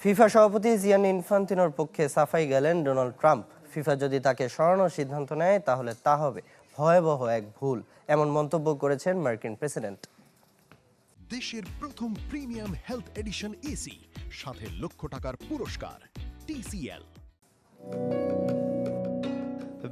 FIFA সভাপতি জিয়ানি ইনফান্তিনোর পক্ষে সাফাই গেলেন ডোনাল্ড ট্রাম্প। ফিফা যদি তাকে সরানোর সিদ্ধান্ত নেয় তাহলে তা হবে ভয়াবহ এক ভুল, এমন মন্তব্য করেছেন মার্কিন প্রেসিডেন্ট। দেশের প্রথম প্রিমিয়াম হেলথ এডিশন এসি, সাথে লক্ষ টাকার পুরস্কার। TCL।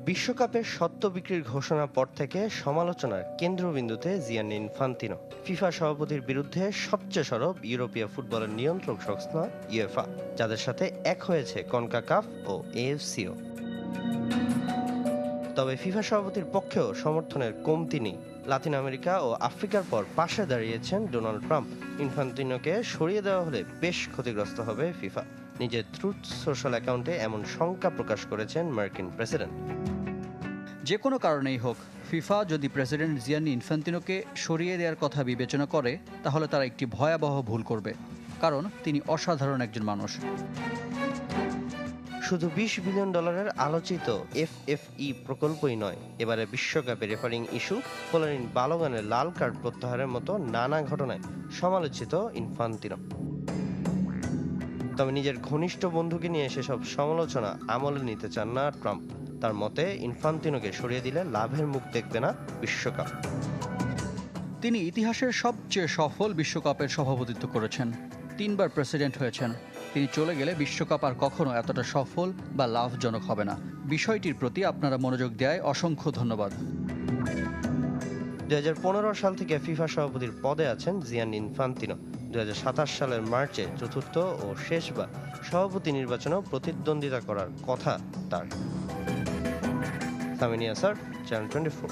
বিশ্বকাপের সত্ত্ব বিক্রির ঘোষণার পর থেকে সমালোচনার কেন্দ্রবিন্দুতে জিয়ানি ইনফান্তিনো। ফিফা সভাপতির বিরুদ্ধে সবচেয়ে সরব ইউরোপীয় ফুটবলের নিয়ন্ত্রক সংস্থা ইউএফা, যাদের সাথে এক হয়েছে কনকাকাফ ও এএফসিও। তবে ফিফা সভাপতির পক্ষেও সমর্থনের কমতি নেই। লাতিন আমেরিকা ও আফ্রিকার পর পাশে দাঁড়িয়েছেন ডোনাল্ড ট্রাম্প। ইনফান্তিনোকে সরিয়ে দেওয়া হলে বেশ ক্ষতিগ্রস্ত হবে ফিফা। নিজের ট্রুথ সোশ্যাল অ্যাকাউন্টে এমন শঙ্কা প্রকাশ করেছেন মার্কিন প্রেসিডেন্ট। যে কোনো কারণেই হোক, ফিফা যদি প্রেসিডেন্ট জিয়ানি ইনফান্তিনোকে সরিয়ে দেওয়ার কথা বিবেচনা করে, তাহলে তারা একটি ভয়াবহ ভুল করবে, কারণ তিনি অসাধারণ একজন মানুষ। শুধু $20 বিলিয়ন আলোচিত FFE প্রকল্পই নয়, এবারে বিশ্বকাপে রেফারিং ইস্যু, ফ্লোরিন বালোগানের লাল কার্ড প্রত্যাহারের মতো নানা ঘটনায় সমালোচিত ইনফান্তিনো। তবে নিজের ঘনিষ্ঠ বন্ধুকে নিয়ে সেসব সমালোচনা আমলে নিতে চান না ট্রাম্প। তার মতে ইনফান্তিনোকে সরিয়ে দিলে লাভের মুখ দেখবে না বিশ্বকাপ। তিনি ইতিহাসের সবচেয়ে সফল বিশ্বকাপের সভাপতিত্ব করেছেন, 3 বার প্রেসিডেন্ট হয়েছেন। তিনি চলে গেলে বিশ্বকাপ আর কখনো এতটা সফল বা লাভজনক হবে না। বিষয়টির প্রতি আপনারা মনোযোগ দেওয়ায় অসংখ্য ধন্যবাদ। 2015 সাল থেকে ফিফা সভাপতির পদে আছেন জিয়ানি ইনফান্তিনো। 2027 সালের মার্চে চতুর্থ ও শেষবার সভাপতি নির্বাচনেও প্রতিদ্বন্দ্বিতা করার কথা তার। সামিনিয়া স্যার, চ্যানেল 24।